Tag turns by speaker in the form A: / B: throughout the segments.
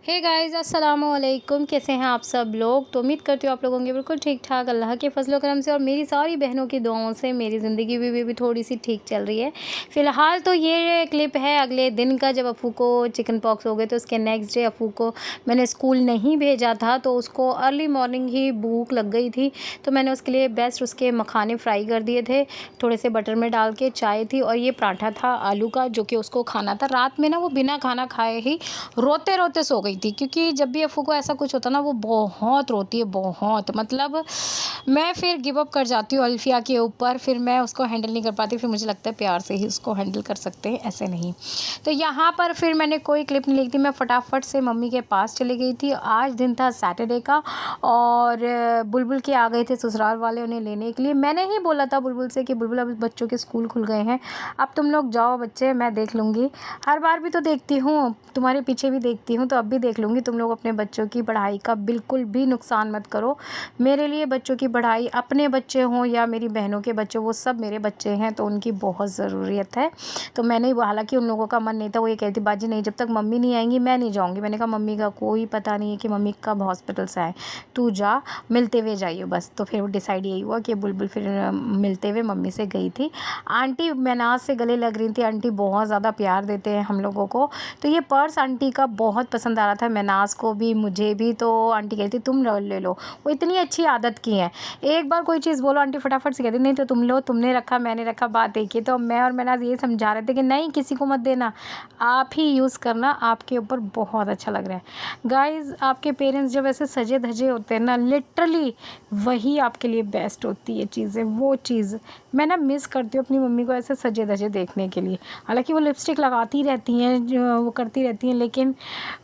A: Hey guys अस्सलाम वालेकुम। कैसे हैं आप सब लोग। तो उम्मीद करती हूँ आप लोग होंगे बिल्कुल ठीक ठाक अल्लाह के फजल करम से और मेरी सारी बहनों की दुआओं से मेरी ज़िंदगी भी थोड़ी सी ठीक चल रही है। फ़िलहाल तो ये क्लिप है अगले दिन का, जब अफ़ू को चिकन पॉक्स हो गए तो उसके नेक्स्ट डे अफ़ू को मैंने स्कूल नहीं भेजा था, तो उसको अर्ली मॉर्निंग ही भूख लग गई थी। तो मैंने उसके लिए बेस्ट उसके मखाने फ्राई कर दिए थे थोड़े से बटर में डाल के, चाय थी और ये पराठा था आलू का जो कि उसको खाना था। रात में ना वो बिना खाना खाए ही रोते रोते सो गई थी, क्योंकि जब भी अफ़ू को ऐसा कुछ होता ना वो बहुत रोती है, बहुत मतलब मैं फिर गिव अप कर जाती हूँ अल्फ़िया के ऊपर। फिर मैं उसको हैंडल नहीं कर पाती, फिर मुझे लगता है प्यार से ही उसको हैंडल कर सकते हैं, ऐसे नहीं। तो यहाँ पर फिर मैंने कोई क्लिप नहीं ली थी, मैं फटाफट से मम्मी के पास चली गई थी। आज दिन था सैटरडे का और बुलबुल के आ गए थे ससुराल वाले उन्हें लेने के लिए। मैंने ही बोला था बुलबुल से कि बुलबुल अब बच्चों के स्कूल खुल गए हैं, अब तुम लोग जाओ बच्चे, मैं देख लूँगी। हर बार भी तो देखती हूँ, तुम्हारे पीछे भी देखती हूँ, तो अब भी देख लूँगी। तुम लोग अपने बच्चों की पढ़ाई का बिल्कुल भी नुकसान मत करो। मेरे लिए बच्चों की पढ़ाई, अपने बच्चे हों या मेरी बहनों के बच्चे, वो सब मेरे बच्चे हैं, तो उनकी बहुत ज़रूरियत है। तो मैंने हालांकि उन लोगों का मन नहीं था, वो ये कहती बाजी नहीं, जब तक मम्मी नहीं आएंगी मैं नहीं जाऊँगी। मैंने कहा मम्मी का कोई पता नहीं है कि मम्मी कब हॉस्पिटल से आए, तू जा, मिलते हुए जाइए बस। तो फिर वो डिसाइड यही हुआ कि बुलबुल फिर मिलते हुए मम्मी से गई थी। आंटी मैनाज से गले लग रही थी, आंटी बहुत ज़्यादा प्यार देते हैं हम लोगों को। तो ये पर्स आंटी का बहुत पसंद आ रहा था, मैनाज को भी मुझे भी। तो आंटी कहती तुम ले लो, वो इतनी अच्छी आदत की है, एक बार कोई चीज़ बोलो आंटी फटाफट से कहती नहीं तो तुम लो, तुमने रखा मैंने रखा, बात एक ही। तो मैं और मैनाज ये समझा रहे थे कि नहीं किसी को मत देना, आप ही यूज़ करना, आपके ऊपर बहुत अच्छा लग रहा है। गाइज़ आपके पेरेंट्स जब ऐसे सजे धजे होते हैं ना, लिटरली वही आपके लिए बेस्ट होती है चीज़ें। वो चीज़ मैं ना मिस करती हूँ अपनी मम्मी को ऐसे सजे धजे देखने के लिए। हालांकि वो लिपस्टिक लगाती रहती हैं, जो वो करती रहती हैं, लेकिन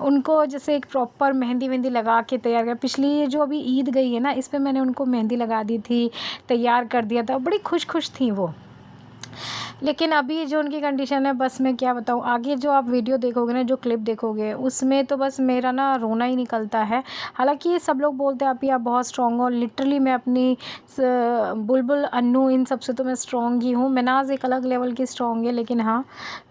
A: उनको जैसे एक प्रॉपर मेहंदी वेहंदी लगा के तैयार कर। पिछली जो अभी ईद गई है ना, इस पर मैंने उनको मेहंदी लगा दी थी, तैयार कर दिया था, बड़ी खुश खुश थी वो। लेकिन अभी जो उनकी कंडीशन है, बस मैं क्या बताऊँ। आगे जो आप वीडियो देखोगे ना, जो क्लिप देखोगे, उसमें तो बस मेरा ना रोना ही निकलता है। हालांकि ये सब लोग बोलते हैं आप बहुत स्ट्रॉन्ग हो, लिटरली मैं अपनी बुलबुल अन्नू इन सब से तो मैं स्ट्रॉन्ग ही हूँ। मैनाज एक अलग लेवल की स्ट्रॉन्ग है, लेकिन हाँ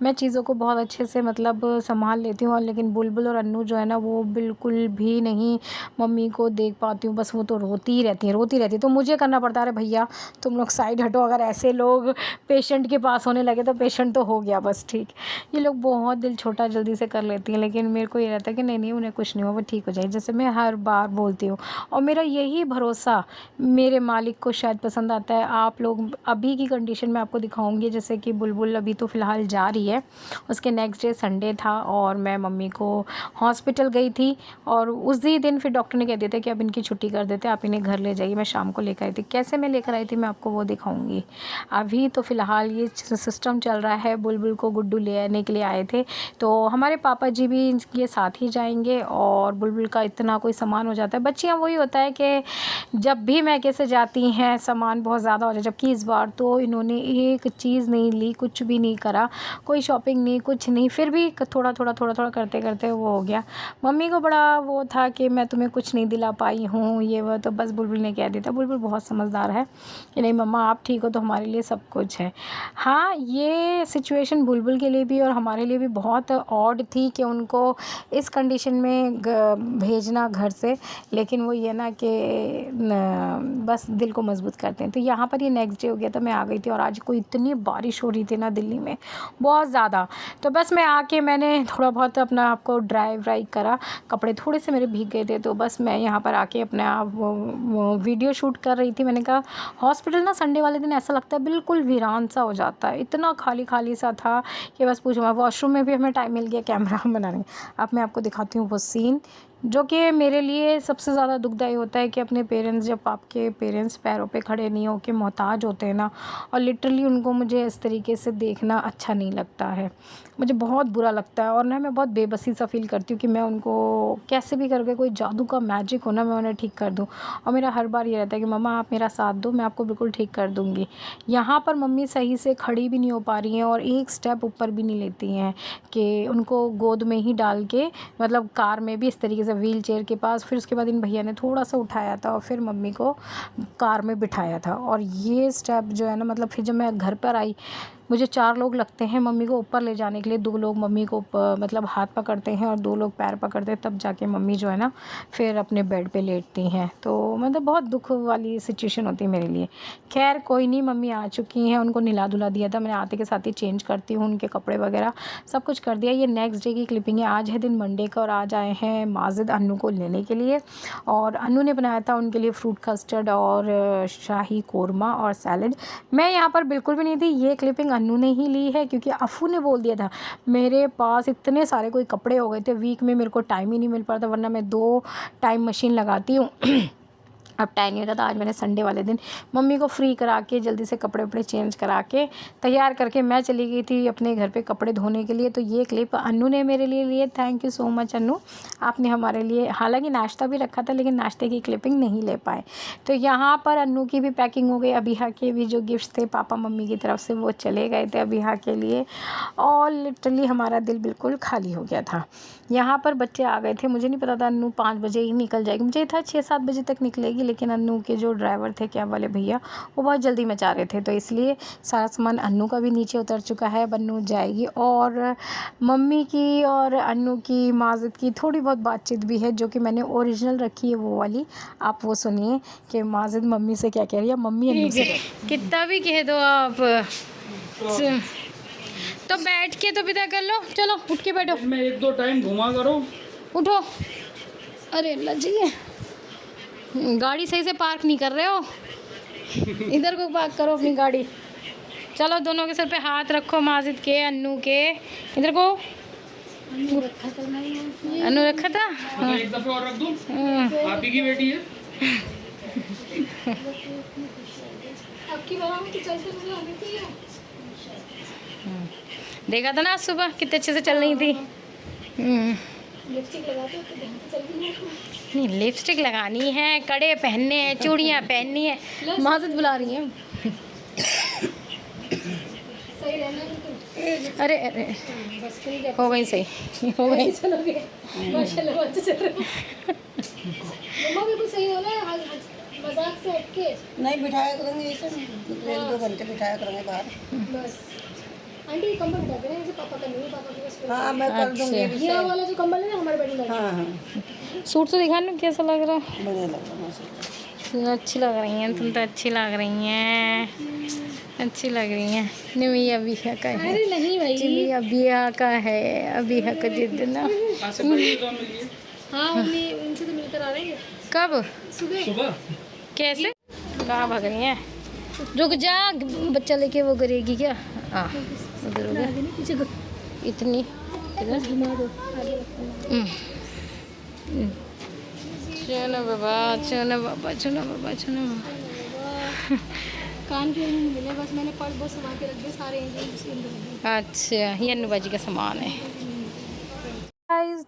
A: मैं चीज़ों को बहुत अच्छे से मतलब संभाल लेती हूँ। लेकिन बुलबुल और अन्नू जो है ना, वो बिल्कुल भी नहीं मम्मी को देख पाती हूँ, बस वो तो रोती ही रहती है, रोती रहती है। तो मुझे करना पड़ता है, अरे भैया तुम लोग साइड हटो, अगर ऐसे लोग पेशेंट के पास होने लगे तो पेशेंट तो हो गया बस ठीक। ये लोग बहुत दिल छोटा जल्दी से कर लेती हैं, लेकिन मेरे को ये रहता है कि नहीं नहीं उन्हें कुछ नहीं हो, वो ठीक हो जाए, जैसे मैं हर बार बोलती हूँ। और मेरा यही भरोसा मेरे मालिक को शायद पसंद आता है। आप लोग अभी की कंडीशन में आपको दिखाऊंगी, जैसे कि बुलबुल अभी तो फ़िलहाल जा रही है, उसके नेक्स्ट डे संडे था और मैं मम्मी को हॉस्पिटल गई थी और उसी दिन फिर डॉक्टर ने कह दिया था कि अब इनकी छुट्टी कर देते, आप इन्हें घर ले जाइए। मैं शाम को लेकर आई थी, कैसे मैं लेकर आई थी मैं आपको वो दिखाऊंगी। अभी तो फ़िलहाल ये सिस्टम चल रहा है, बुलबुल को गुड्डू ले आने के लिए आए थे, तो हमारे पापा जी भी ये साथ ही जाएंगे और बुलबुल का इतना कोई सामान हो जाता है। बच्चियाँ वही होता है कि जब भी मैके से जाती हैं सामान बहुत ज़्यादा हो जाए, जबकि इस बार तो इन्होंने एक चीज़ नहीं ली, कुछ भी नहीं करा, कोई शॉपिंग नहीं, कुछ नहीं, फिर भी थोड़ा थोड़ा थोड़ा थोड़ा करते करते वो हो गया। मम्मी को बड़ा वो था कि मैं तुम्हें कुछ नहीं दिला पाई हूँ ये वो, तो बस बुलबुल ने कह दिया था। बुलबुल बहुत समझदार है कि नहीं मम्मा आप ठीक हो तो हमारे लिए सब कुछ है। हाँ ये सिचुएशन बुलबुल के लिए भी और हमारे लिए भी बहुत ऑड थी कि उनको इस कंडीशन में भेजना घर से, लेकिन वो ये ना कि बस दिल को मजबूत करते हैं। तो यहाँ पर ये नेक्स्ट डे हो गया था, मैं आ गई थी और आज कोई इतनी बारिश हो रही थी ना दिल्ली में, बहुत ज़्यादा। तो बस मैं आके मैंने थोड़ा बहुत अपना आपको ड्राई व्राई करा, कपड़े थोड़े से मेरे भीग गए थे, तो बस मैं यहाँ पर आके अपने आप वीडियो शूट कर रही थी। मैंने कहा हॉस्पिटल ना संडे वाले दिन ऐसा लगता है बिल्कुल वीरान सा हो जाता है, इतना खाली खाली सा था कि बस पूछो। वॉशरूम में भी हमें टाइम मिल गया कैमरा बनाने। अब मैं आपको दिखाती हूँ वो सीन जो कि मेरे लिए सबसे ज़्यादा दुखदाई होता है कि अपने पेरेंट्स, जब आपके पेरेंट्स पैरों पे खड़े नहीं हो के मोहताज होते हैं ना, और लिटरली उनको मुझे इस तरीके से देखना अच्छा नहीं लगता है, मुझे बहुत बुरा लगता है। और ना मैं बहुत बेबसी सा फील करती हूँ कि मैं उनको कैसे भी करके, कोई जादू का मैजिक हो ना, मैं उन्हें ठीक कर दूँ। और मेरा हर बार ये रहता है कि मम्मा आप मेरा साथ दो, मैं आपको बिल्कुल ठीक कर दूँगी। यहाँ पर मम्मी सही से खड़ी भी नहीं हो पा रही हैं और एक स्टेप ऊपर भी नहीं लेती हैं कि उनको गोद में ही डाल के, मतलब कार में भी इस तरीके से व्हील चेयर के पास, फिर उसके बाद इन भैया ने थोड़ा सा उठाया था और फिर मम्मी को कार में बिठाया था। और ये स्टेप जो है ना, मतलब फिर जब मैं घर पर आई मुझे 4 लोग लगते हैं मम्मी को ऊपर ले जाने के लिए। 2 लोग मम्मी को मतलब हाथ पकड़ते हैं और 2 लोग पैर पकड़ते हैं, तब जाके मम्मी जो है ना फिर अपने बेड पे लेटती हैं। तो मतलब बहुत दुख वाली सिचुएशन होती है मेरे लिए। खैर कोई नहीं, मम्मी आ चुकी हैं, उनको नहला धुला दिया था मैंने, आते के साथ ही चेंज करती हूँ, उनके कपड़े वगैरह सब कुछ कर दिया। ये नेक्स्ट डे की क्लिपिंग है। आज है दिन मंडे का और आज आए हैं माजिद अन्नू को लेने के लिए, और अन्नू ने बनाया था उनके लिए फ्रूट कस्टर्ड और शाही कोरमा और सैलड। मैं यहाँ पर बिल्कुल भी नहीं थी, ये क्लिपिंग अन्नू ने ही ली है क्योंकि अफू ने बोल दिया था। मेरे पास इतने सारे कोई कपड़े हो गए थे, वीक में मेरे को टाइम ही नहीं मिल पाता, वरना मैं 2 टाइम मशीन लगाती हूँ। अब टाइम नहीं होता, तो आज मैंने संडे वाले दिन मम्मी को फ्री करा के जल्दी से कपड़े वपड़े चेंज करा के तैयार करके मैं चली गई थी अपने घर पे कपड़े धोने के लिए। तो ये क्लिप अन्नू ने मेरे लिए लिए। Thank you so much Annu, आपने हमारे लिए, हालांकि नाश्ता भी रखा था लेकिन नाश्ते की क्लिपिंग नहीं ले पाए। तो यहाँ पर अन्नू की भी पैकिंग हो गई, अबिहा के भी जो गिफ्ट्स थे पापा मम्मी की तरफ से वो चले गए थे अबिहा के लिए, और लिटरली हमारा दिल बिल्कुल खाली हो गया था। यहाँ पर बच्चे आ गए थे, मुझे नहीं पता था अन्नू 5 बजे ही निकल जाएगी, मुझे था 6-7 बजे तक निकलेगी, लेकिन अन्नू के जो ड्राइवर थे कैब वाले भैया वो बहुत जल्दी मचा रहे थे, तो इसलिए सारा सामान अन्नू का भी नीचे उतर चुका है। अब अन्नू जाएगी, और मम्मी की और अन्नू की माजिद की थोड़ी बहुत बातचीत भी है जो कि मैंने ओरिजिनल रखी है वो वाली, आप वो सुनिए कि माजिद मम्मी से क्या कह रही है, मम्मी अन्नू से। कितना भी कह दो आप, तो बैठ के तो विदा कर लो, चलो उठ के बैठो।
B: मैं 1-2 टाइम घुमा करो,
A: उठो। अरे अल्लाह जी, गाड़ी सही से पार्क नहीं कर रहे हो, इधर को पार्क करो अपनी गाड़ी। चलो दोनों के सर पे हाथ रखो, माजिद के अन्नू के, इधर को। अन्नू रखा था,
B: हाँ। एक दफे और रख दूं, आप ही की बेटी है।
A: देखा था ना आज सुबह कितने अच्छे से चल रही थी। नहीं, लिपस्टिक लगानी है, कड़े पहनने हैं, चूड़ियाँ पहननी है। माजिद बुला रही हैं। अरे अरे हो गई सही, हो गई।
C: मजाक से हटके नहीं बिठाया करेंगे, ऐसे 1-2 घंटे बिठाया करेंगे बाहर बस। आंटी कंबल हटा देना, जैसे पापा का नहीं, पापा के पास। हाँ मैं कर दूंगी, ये वाला जो कंबल है ना हमारे बेड में। हाँ हाँ,
A: सूट तो दिखा ना कैसा लग रहा है।
C: बढ़िया लग रहा है,
A: अच्छी लग रही हैं तुम तो, अच्छी लग रही हैं, अच्छी लग रही हैं। नहीं अबिहा का है,
C: अरे नहीं भाई,
A: जी अबिहा का है, अबिहा का जिद ना।
C: हाँ मम्मी उनसे तो मिलकर आ रहे हैं।
A: कब?
B: सुबह
A: कैसे? कहाँ भाग रही हैं? रुक जा, बच्चा लेके वो करेगी क्या? हाँ उधर हो गया, इतनी चलो बाबा, चलो बाबा, चलो बाबा, चलो बाबा।
C: कान के नहीं मिले, बस मैंने पर्स बहुत संभाल के रख दिए सारे इंग्रेडिएंट्स।
A: अच्छा, ये अन्नू बाजी का सामान है।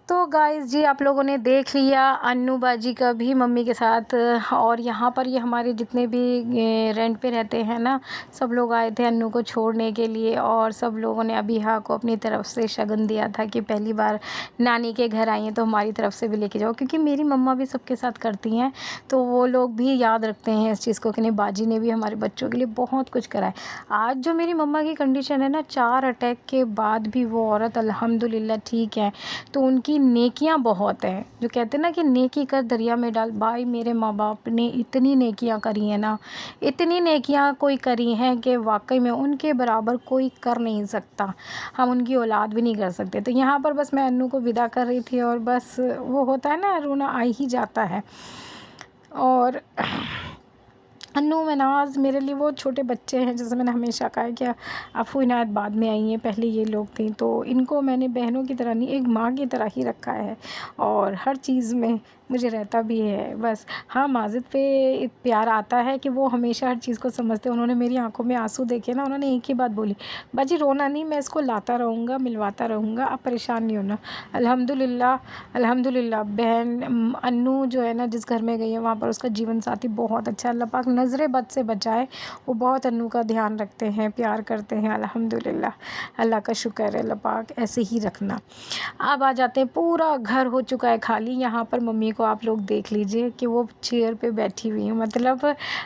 A: तो गाइज़ जी आप लोगों ने देख लिया अन्नू बाजी का भी मम्मी के साथ, और यहाँ पर ये हमारे जितने भी रेंट पे रहते हैं ना, सब लोग आए थे अन्नू को छोड़ने के लिए, और सब लोगों ने अबिहा को अपनी तरफ से शगन दिया था कि पहली बार नानी के घर आई हैं तो हमारी तरफ से भी लेके जाओ, क्योंकि मेरी मम्मा भी सबके साथ करती हैं, तो वो लोग भी याद रखते हैं इस चीज़ को कि नहीं बाजी ने भी हमारे बच्चों के लिए बहुत कुछ करा है। आज जो मेरी मम्मा की कंडीशन है ना, 4 अटैक के बाद भी वो औरत अल्हम्दुलिल्लाह ठीक है, तो उनकी नेकियां बहुत हैं। जो कहते हैं ना कि नेकी कर दरिया में डाल, भाई मेरे माँ बाप ने इतनी नेकियां करी हैं ना, इतनी नेकियां कोई करी हैं कि वाकई में उनके बराबर कोई कर नहीं सकता, हम उनकी औलाद भी नहीं कर सकते। तो यहाँ पर बस मैं अन्नू को विदा कर रही थी, और बस वो होता है ना, रोना आ ही जाता है। और अन्नू मनाज मेरे लिए वो छोटे बच्चे हैं, जैसे मैंने हमेशा कहा है कि अफू इनायत बाद में आई हैं, पहले ये लोग थी, तो इनको मैंने बहनों की तरह नहीं, एक माँ की तरह ही रखा है, और हर चीज़ में मुझे रहता भी है। बस हाँ, माजिद पे प्यार आता है कि वो हमेशा हर चीज़ को समझते हैं। उन्होंने मेरी आंखों में आंसू देखे ना, उन्होंने एक ही बात बोली, बाजी रोना नहीं, मैं इसको लाता रहूँगा, मिलवाता रहूँगा, आप परेशान नहीं होना। अल्हम्दुलिल्लाह अल्हम्दुलिल्लाह बहन अन्नू जो है ना, जिस घर में गई है वहाँ पर उसका जीवन साथी बहुत अच्छा, अल्लाह पाक नज़र बद से बचाए। वो बहुत अन्नू का ध्यान रखते हैं, प्यार करते हैं, अल्हम्दुलिल्लाह, अल्लाह का शुक्र है, अल्लाह पाक ऐसे ही रखना। अब आ जाते हैं, पूरा घर हो चुका है खाली। यहाँ पर मम्मी को को आप लोग देख लीजिए कि वो चेयर पे बैठी हुई हैं। मतलब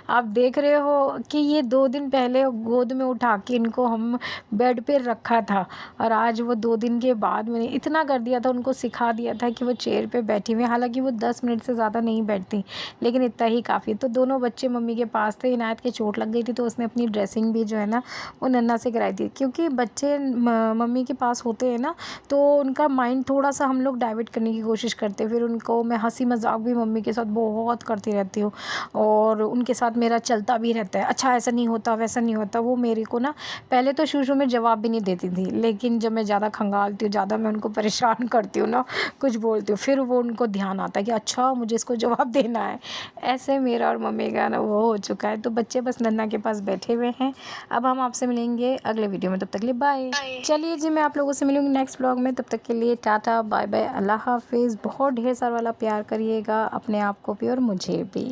A: आप देख रहे हो कि ये 2 दिन पहले गोद में उठा के इनको हम बेड पे रखा था और आज वो 2 दिन के बाद मैंने इतना कर दिया था, उनको सिखा दिया था कि वो चेयर पे बैठी हुई हैं। हालांकि वो 10 मिनट से ज़्यादा नहीं बैठती, लेकिन इतना ही काफ़ी। तो दोनों बच्चे मम्मी के पास थे। इनायत के चोट लग गई थी तो उसने अपनी ड्रेसिंग भी जो है ना वो नन्ना से कराई थी, क्योंकि बच्चे मम्मी के पास होते हैं ना तो उनका माइंड थोड़ा सा हम लोग डाइवर्ट करने की कोशिश करते हैं। फिर उनको मैं हंसी मजाक भी मम्मी के साथ बहुत करती रहती हूँ और उनके साथ मेरा चलता भी रहता है, अच्छा ऐसा नहीं होता वैसा नहीं होता। वो मेरे को ना पहले तो शुरू में जवाब भी नहीं देती थी, लेकिन जब मैं ज़्यादा खंगालती हूँ, ज़्यादा मैं उनको परेशान करती हूँ ना, कुछ बोलती हूँ, फिर वो उनको ध्यान आता है कि अच्छा मुझे इसको जवाब देना है। ऐसे मेरा और मम्मी का ना वो हो चुका है। तो बच्चे बस नन्ना के पास बैठे हुए हैं। अब हम आपसे मिलेंगे अगले वीडियो में, तब तक के लिए बाय। चलिए जी, मैं आप लोगों से मिलूंगी नेक्स्ट ब्लॉग में, तब तक के लिए टाटा बाय बाय, अल्लाह हाफिज़। बहुत ढेर सारा वाला प्यार करिएगा अपने आप को भी और मुझे भी।